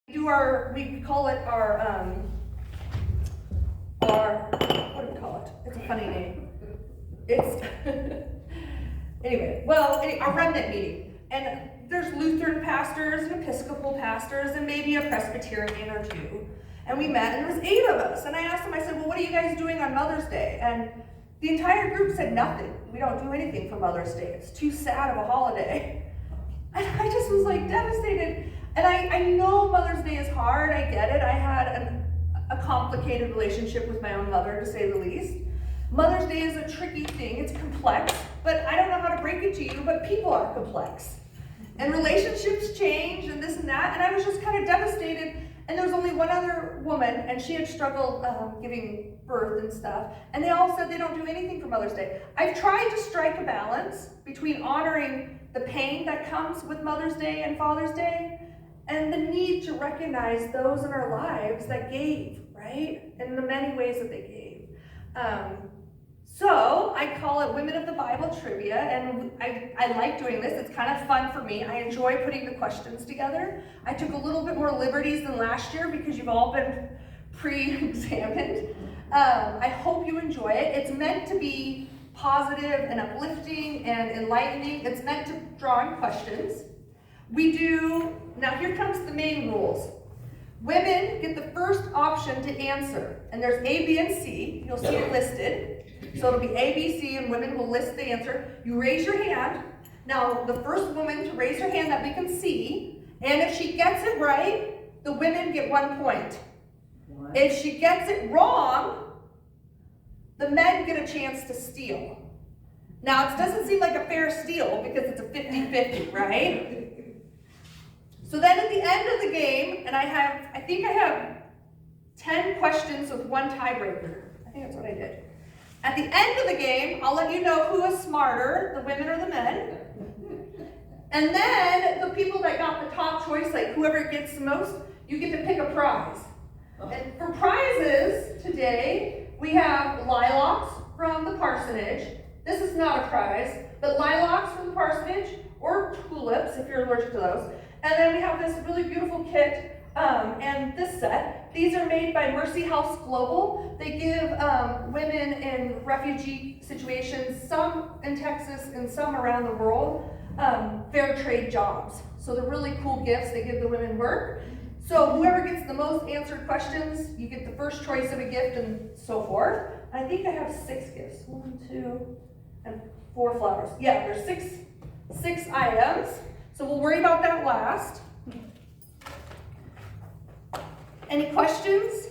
We call it our, what do we call it? It's a funny name. It's, our remnant meeting. And there's Lutheran pastors and Episcopal pastors and maybe a Presbyterian or two. And we met, and there was 8 of us. And I asked them, I said, well, what are you guys doing on Mother's Day? And the entire group said nothing. We don't do anything for Mother's Day. It's too sad of a holiday. And I just was like devastated. And I know Mother's Day is hard, I get it. I had a complicated relationship with my own mother, to say the least. Mother's Day is a tricky thing, it's complex, but I don't know how to break it to you, but people are complex. And relationships change and this and that, and I was just kind of devastated. And there was only one other woman, and she had struggled giving birth and stuff, and they all said they don't do anything for Mother's Day. I've tried to strike a balance between honoring the pain that comes with Mother's Day and Father's Day, and the need to recognize those in our lives that gave, right? In the many ways that they gave. So I call it Women of the Bible Trivia, and I like doing this. It's kind of fun for me. I enjoy putting the questions together. I took a little bit more liberties than last year because you've all been pre-examined. I hope you enjoy it. It's meant to be positive and uplifting and enlightening. It's meant to draw in questions. Now here comes the main rules. Women get the first option to answer, and there's A, B, and C. You'll see it listed. So it'll be A, B, C, and women will list the answer. You raise your hand. Now, the first woman to raise her hand that we can see, and if she gets it right, the women get 1 point. What? If she gets it wrong, the men get a chance to steal. Now, it doesn't seem like a fair steal because it's a 50-50, right? So then at the end of the game, and I think I have 10 questions with 1 tiebreaker. I think that's what I did. At the end of the game, I'll let you know who is smarter, the women or the men. And then the people that got the top choice, like whoever gets the most, you get to pick a prize. And for prizes today, we have lilacs from the parsonage. This is not a prize, but lilacs from the parsonage, or tulips if you're allergic to those. And then we have this really beautiful kit and this set. These are made by Mercy House Global. They give women in refugee situations, some in Texas and some around the world, fair trade jobs. So they're really cool gifts. They give the women work. So whoever gets the most answered questions, you get the first choice of a gift and so forth. I think I have 6 gifts. 1, 2, and 4 flowers. Yeah, there's six items. So we'll worry about that last. Any questions?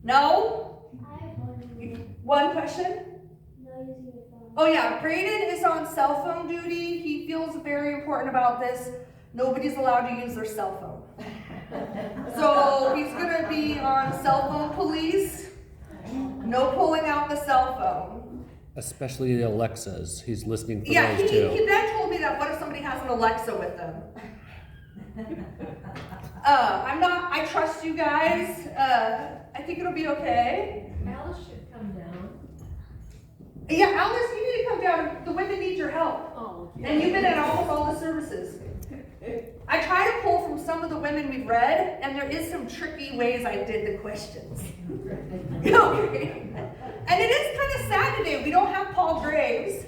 No? I have one. 1 question? No using your phone. Oh yeah, Braden is on cell phone duty. He feels very important about this. Nobody's allowed to use their cell phone. So he's gonna be on cell phone police. No pulling out the cell phone. Especially the Alexas. He's listening for Yeah, those too. he then told me that what if somebody has an Alexa with them? I trust you guys. I think it'll be okay. Alice should come down. Yeah, Alice, you need to come down. The women need your help. Oh. And you've been at almost all the services. I try to pull from some of the women we've read, and there is some tricky ways I did the questions. Okay. And it is kind of sad today. We don't have Paul Graves,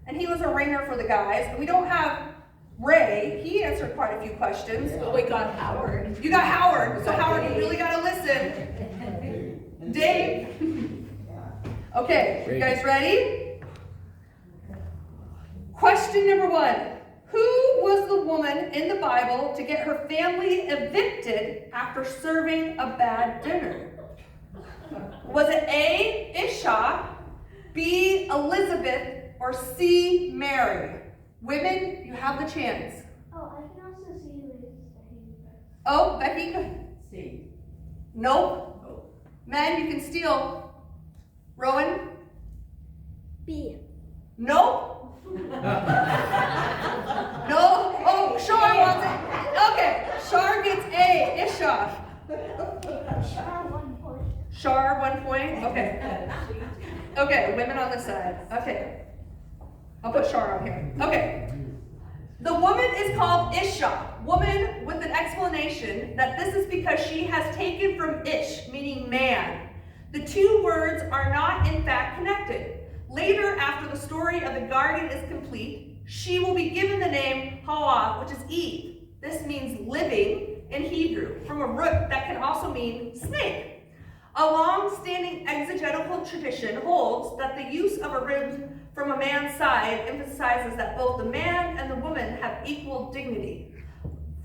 and he was a ringer for the guys. And we don't have Ray. He answered quite a few questions. But we got Howard. You got Howard. So Howard, you really got to listen. Dave. Okay, you guys ready? Question number 1. Who was the woman in the Bible to get her family evicted after serving a bad dinner? Was it A, Isha, B, Elizabeth, or C, Mary? Women, you have the chance. Oh, I can also see who is studying first. Oh, Becky, go ahead. C. Nope. Oh. Men, you can steal. Rowan? B. Nope. No? Oh, Shar wants it. Okay, Shar gets A, Isha. Shar 1 point. Shar, 1 point? Okay. Okay, women on this side. Okay. I'll put Shar on here. Okay. The woman is called Isha, woman, with an explanation that this is because she has taken from Ish, meaning man. The two words are not in fact connected. Later, after the story of the garden is complete, she will be given the name Hawa, which is Eve. This means living in Hebrew, from a root that can also mean snake. A long-standing exegetical tradition holds that the use of a rib from a man's side emphasizes that both the man and the woman have equal dignity.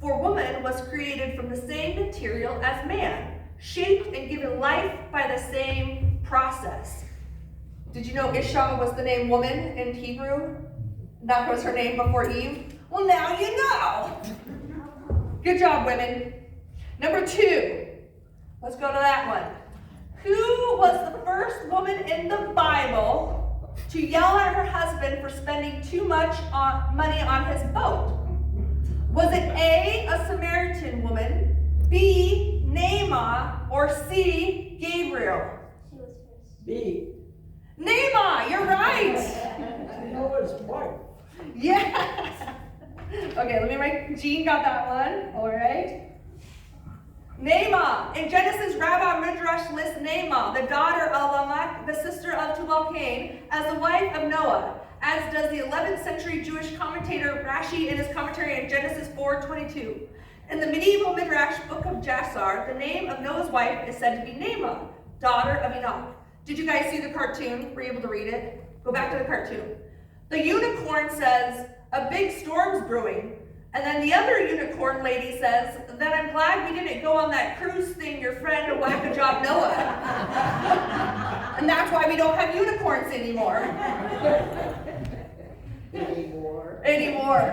For woman was created from the same material as man, shaped and given life by the same process. Did you know Isha was the name woman in Hebrew? That was her name before Eve? Well, now you know. Good job, women. Number 2. Let's go to that one. Who was the first woman in the Bible to yell at her husband for spending too much money on his boat? Was it A, a Samaritan woman, B, Naamah, or C, Gabriel? She was first. B. Naamah, you're right. Noah's wife. Yes. Okay, let me write. Jean got that one. All right. Naamah. In Genesis, Rabbi Midrash lists Naamah, the daughter of Lamech, the sister of Tubal-Cain, as the wife of Noah, as does the 11th century Jewish commentator Rashi in his commentary in Genesis 4:22. In the medieval Midrash book of Jasar, the name of Noah's wife is said to be Naamah, daughter of Enoch. Did you guys see the cartoon? Were you able to read it? Go back to the cartoon. The unicorn says, "A big storm's brewing." And then the other unicorn lady says, "Then I'm glad we didn't go on that cruise thing your friend Whack-a-Job Noah." And that's why we don't have unicorns anymore. Anymore.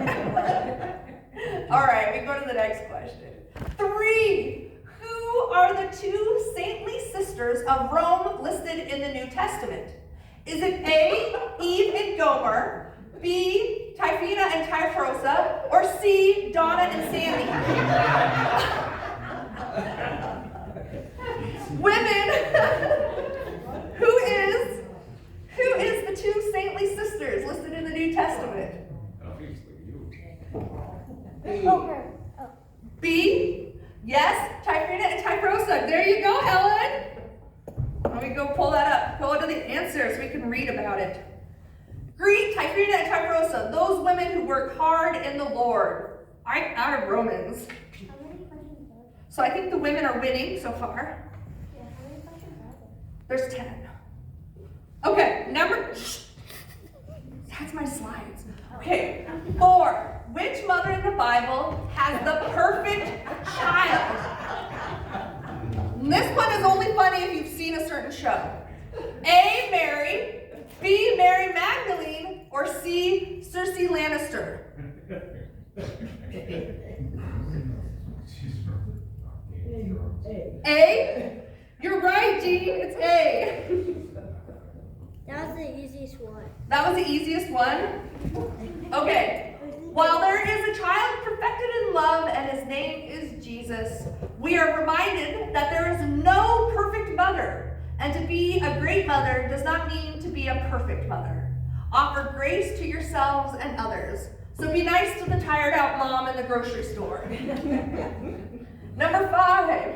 All right, we go to the next question. 3. Who are the 2 saintly sisters of Rome listed in the New Testament? Is it A, Eve and Gomer, B, Typhina and Tryphosa, or C, Donna and Sandy? Women, who is the 2 saintly sisters listed in the New Testament? Oh. B, yes, Typhina and Tryphosa. There you go, Helen. Let me go pull that up. Go into the answer so we can read about it. Greet Typhina and Tryphosa, those women who work hard in the Lord. Out of Romans. How many questions are there? So I think the women are winning so far. Yeah, how many questions are there? There's 10. Okay, that's my slides. Okay, 4. Which mother in the Bible has the perfect child? And this one is only funny if you've seen a certain show. A, Mary, B, Mary Magdalene, or C, Cersei Lannister? A? You're right, Jean, it's A. That was the easiest one. That was the easiest one? Okay. While there is a child perfected in love and his name is Jesus, we are reminded that there is no perfect mother. And to be a great mother does not mean to be a perfect mother. Offer grace to yourselves and others. So be nice to the tired out mom in the grocery store. Number 5.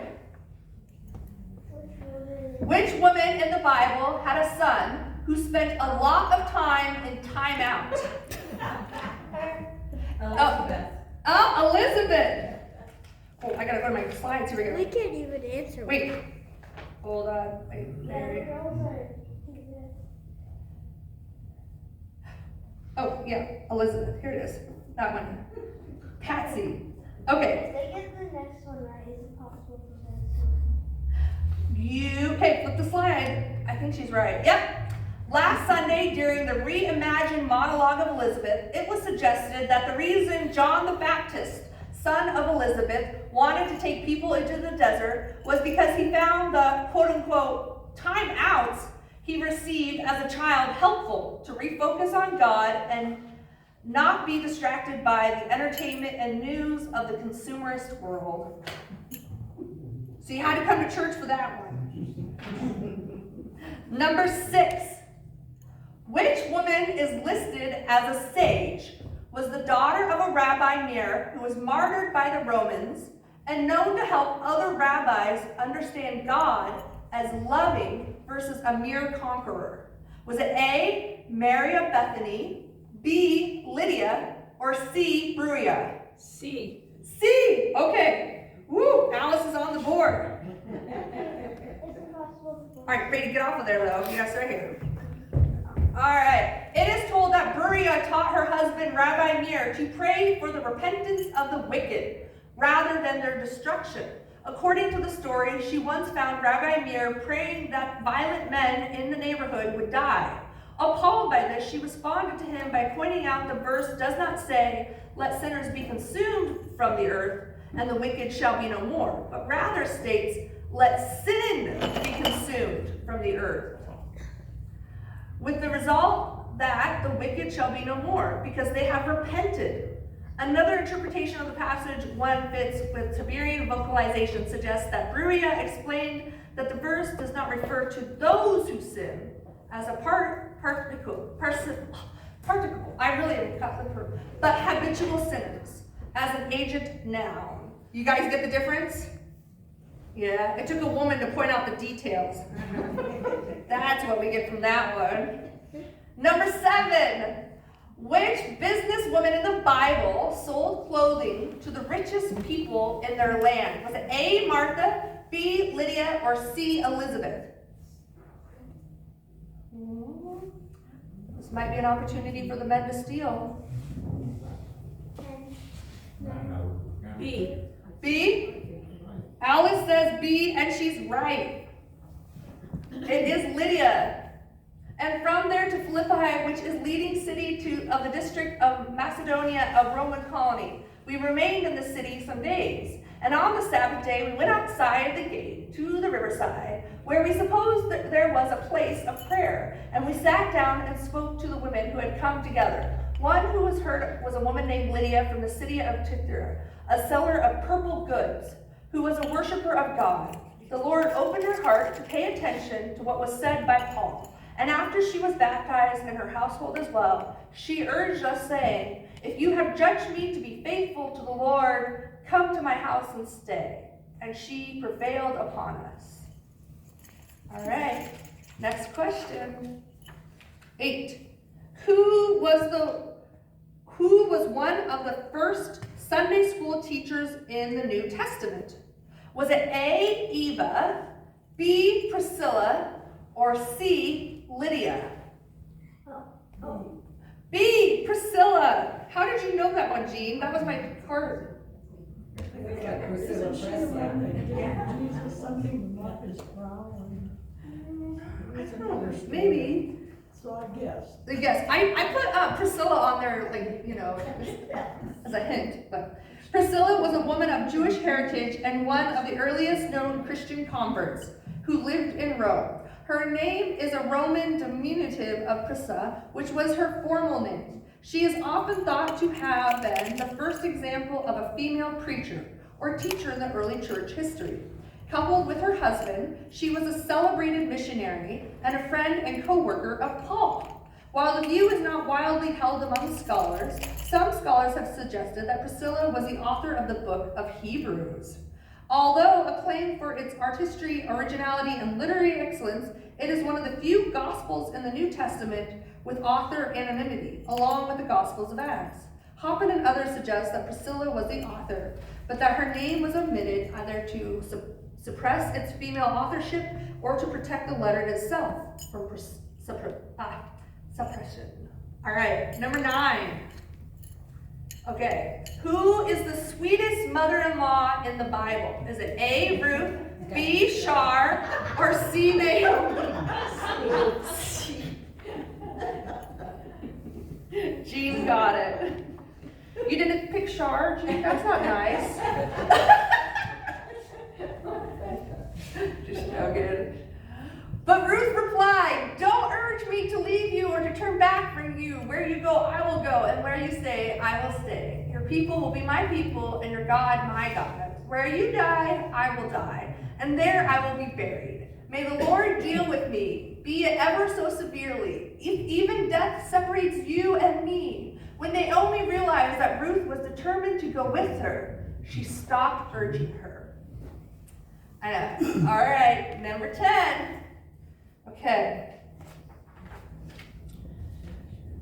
Which woman in the Bible had a son who spent a lot of time in timeout? Elizabeth. Oh, I gotta go to my slides. Here we go. We can't even answer. Wait. Hold on. Wait, Mary. Oh, yeah, Elizabeth. Here it is. That one. Patsy. Okay. If they get the next one right, is it possible for them Okay, flip the slide. I think she's right. Yep. Last Sunday, during the reimagined monologue of Elizabeth, it was suggested that the reason John the Baptist, son of Elizabeth, wanted to take people into the desert was because he found the quote-unquote time-outs he received as a child helpful to refocus on God and not be distracted by the entertainment and news of the consumerist world. So you had to come to church for that one. Number 6. Which woman is listed as a sage was the daughter of a rabbi Nir who was martyred by the Romans and known to help other rabbis understand God as loving versus a mere conqueror? Was it A, Mary of Bethany, B, Lydia, or C, Bruia? C. C, okay. Woo, Alice is on the board. It's impossible to All right, ready to get off of there though. You guys right here. All right. It is told that Bruia taught her husband, Rabbi Nir, to pray for the repentance of the wicked rather than their destruction. According to the story, she once found Rabbi Nir praying that violent men in the neighborhood would die. Appalled by this, she responded to him by pointing out the verse does not say, "Let sinners be consumed from the earth, and the wicked shall be no more," but rather states, "Let sin be consumed from the earth." With the result that the wicked shall be no more, because they have repented. Another interpretation of the passage, one fits with Tiberian vocalization, suggests that Bruia explained that the verse does not refer to those who sin as a particle, I really am cut the word, but habitual sinners as an agent noun. You guys get the difference? Yeah, it took a woman to point out the details. That's what we get from that one. Number 7. Which businesswoman in the Bible sold clothing to the richest people in their land? Was it A, Martha, B, Lydia, or C, Elizabeth? This might be an opportunity for the men to steal. B. B? Alice says B, and she's right. It is Lydia. And from there to Philippi, which is leading city of the district of Macedonia, a Roman colony. We remained in the city some days. And on the Sabbath day, we went outside the gate to the riverside, where we supposed that there was a place of prayer. And we sat down and spoke to the women who had come together. One who was heard was a woman named Lydia from the city of Thyatira, a seller of purple goods, who was a worshiper of God. The Lord opened her heart to pay attention to what was said by Paul. And after she was baptized and her household as well, she urged us, saying, "If you have judged me to be faithful to the Lord, come to my house and stay." And she prevailed upon us. All right, next question. 8. Who was one of the first Sunday school teachers in the New Testament? Was it A, Eva, B, Priscilla, or C, Lydia? B, Priscilla. How did you know that one, Jean? That was my card. Jesus, something about his brow. I don't know, maybe. So I guess. Yes, I put Priscilla on there, like, as a hint. But Priscilla was a woman of Jewish heritage and one of the earliest known Christian converts who lived in Rome. Her name is a Roman diminutive of Prisca, which was her formal name. She is often thought to have been the first example of a female preacher or teacher in the early church history. Coupled with her husband, she was a celebrated missionary and a friend and co-worker of Paul. While the view is not widely held among scholars, some scholars have suggested that Priscilla was the author of the book of Hebrews. Although acclaimed for its artistry, originality, and literary excellence, it is one of the few Gospels in the New Testament with author anonymity, along with the Gospels of Acts. Hoppin and others suggest that Priscilla was the author, but that her name was omitted either to suppress its female authorship or to protect the letter itself from suppression. All right, number 9. Okay, who is the sweetest mother-in-law in the Bible? Is it A, Ruth, B, Shar, or C, Naomi? Jean got it. You didn't pick Shar, Jean? That's not nice. Just joking. But Ruth replied, "Don't urge me to leave you or to turn back from you. Where you go, I will go, and where you stay, I will stay. Your people will be my people, and your God, my God. Where you die, I will die, and there I will be buried. May the Lord deal with me, be it ever so severely, if even death separates you and me. When Naomi realized that Ruth was determined to go with her, she stopped urging her. I know. All right, number 10. Okay.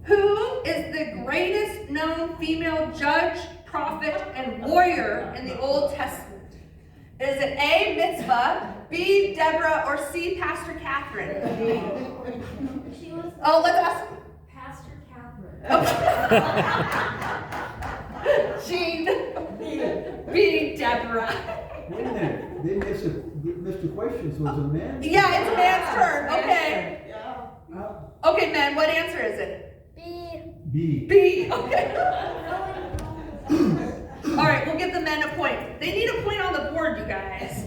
Who is the greatest known female judge, prophet, and warrior in the Old Testament? Is it A, Mitzvah, B, Deborah, or C, Pastor Catherine? She was Oh, let's ask. Pastor Catherine. Jean. B, Deborah. Wait a minute, they missed the question, so it's a man? Yeah, it's a man's turn. Okay. Yeah. Okay, men, what answer is it? B. B. B. Okay. All right, we'll give the men a point. They need a point on the board, you guys.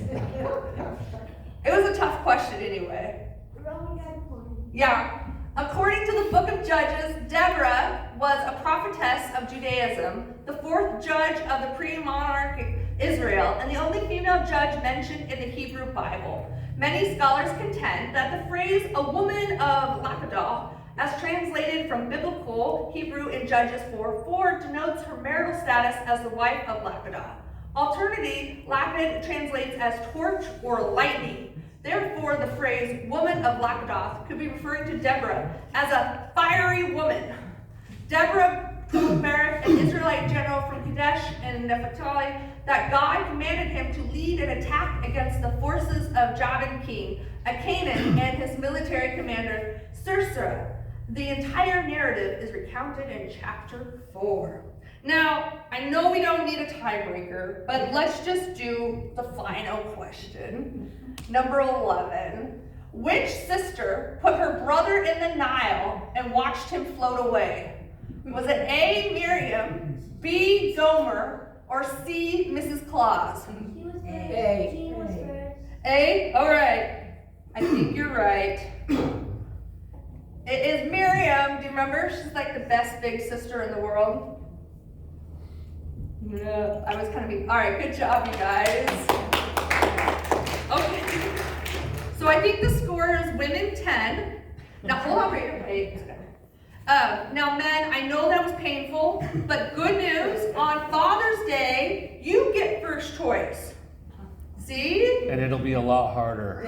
It was a tough question anyway. Roman got a point. Yeah. According to the book of Judges, Deborah was a prophetess of Judaism, the fourth judge of the pre-monarchic Israel, and the only female judge mentioned in the Hebrew Bible. Many scholars contend that the phrase "a woman of Lapidah," as translated from biblical Hebrew in Judges 4:4, denotes her marital status as the wife of Lapidah. Alternatively, Lapid translates as torch or lightning. Therefore, the phrase "woman of Lapidah" could be referring to Deborah as a fiery woman. Deborah told Barak, an Israelite general from Kadesh and Naphtali, that God commanded him to lead an attack against the forces of Jabin king, a Canaan, and his military commander, Sisera. The entire narrative is recounted in chapter 4. Now, I know we don't need a tiebreaker, but let's just do the final question. Number 11. Which sister put her brother in the Nile and watched him float away? Was it A, Miriam, B, Gomer, or C, Mrs. Claus? She was first. A. Jean was first. A? All right. I think you're right. It is Miriam. Do you remember? She's like the best big sister in the world. Yeah, I was kind of being. All right, good job, you guys. Okay. So I think the score is women 10. Now hold on, wait. Now, men, I know that was painful, but good news, on Father's Day, you get first choice. See? And it'll be a lot harder.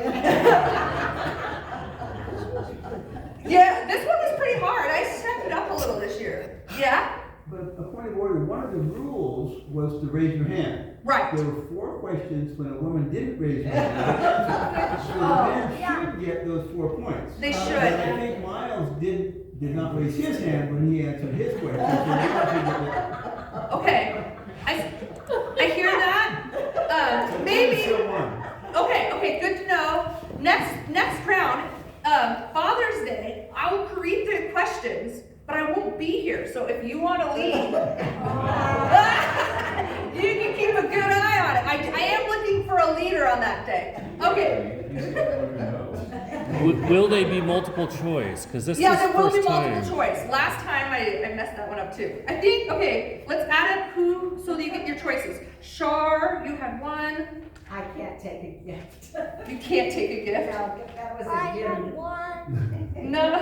Yeah, this one was pretty hard. I stepped it up a little this year. Yeah? But a point of order, one of the rules was to raise your hand. Right. There were 4 questions when a woman didn't raise her hand. So the man should get those 4 points. They should. And I think Miles did not raise his hand when he answered his question. So Miles should get that. Okay. I hear that. Maybe. Still won. Okay, good to know. Next round, Father's Day, I will create the questions, but I won't be here. So if you want to lead, you can keep a good eye on it. I am looking for a leader on that day. Okay. Will they be multiple choice? Because this Yeah, is there will be first multiple time. choice. Last time I messed that one up too. I think, okay, let's add up who, so that you get your choices. Shar, you had 1. I can't take a gift. You can't take a gift. That was I a had given. 1. No.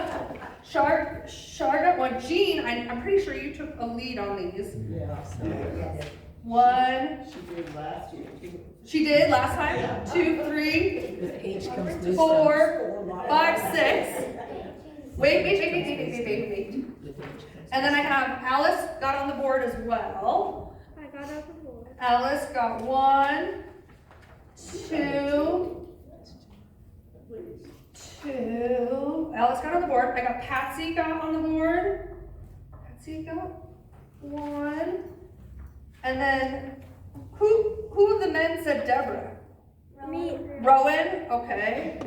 Shar got 1. Jean, I'm pretty sure you took a lead on these. Yeah. 1. She did last year too. She did last time. 2, 3, The age comes this 4, 5, 6. Wait. And then I have Alice got on the board as well. I got out the board. Alice got 1, 2. Alice got on the board. I got Patsy got on the board. Patsy got 1. And then who of the men said Deborah? Me. Rowan, okay.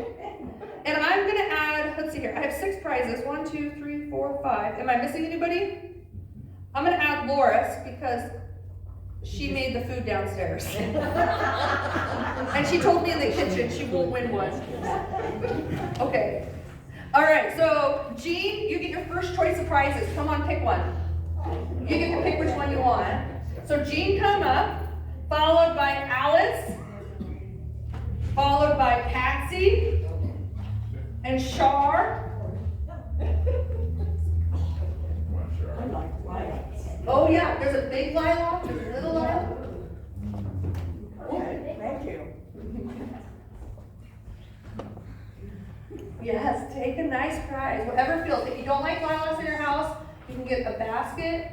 And I'm gonna add, let's see here, I have 6 prizes. 1, 2, 3, 4, 5. Am I missing anybody? I'm gonna add Loris because she made the food downstairs. And she told me in the kitchen she won't win one. Okay. All right, so Jean, you get your first choice of prizes. Come on, pick one. You get to pick which one you want. So Jean, come up, followed by Alice, followed by Patsy, and Shar. I like life. big lilac or little lilac? Okay, thank you. Yes, take a nice prize, whatever feels. If you don't like lilacs in your house, you can get a basket,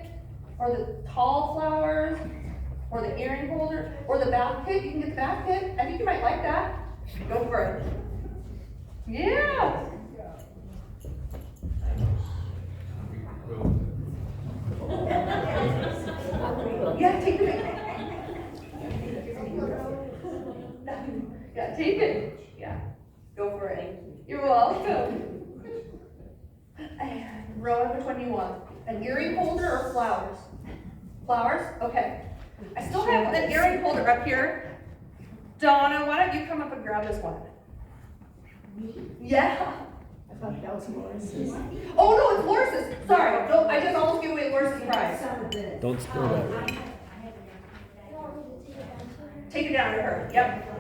or the tall flowers, or the earring holder, or the basket. You can get the basket. I think you might like that. Go for it. Yeah. Yeah, take it. Yeah, take it. Yeah, go for it. You're welcome. And Rowan, which one do you want? An earring holder or flowers? Flowers? Okay. I still have an earring holder up here. Donna, why don't you come up and grab this one? Me? Yeah. I thought that was Morris's. Oh no, it's Loris's. Sorry. No, I just almost gave away Loris's prize. Don't spill that. You want me to take it down to her? Take it down to her. Yep.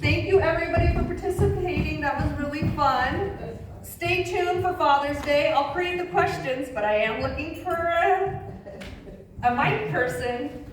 Thank you everybody for participating. That was really fun. Stay tuned for Father's Day. I'll create the questions, but I am looking for a mic person.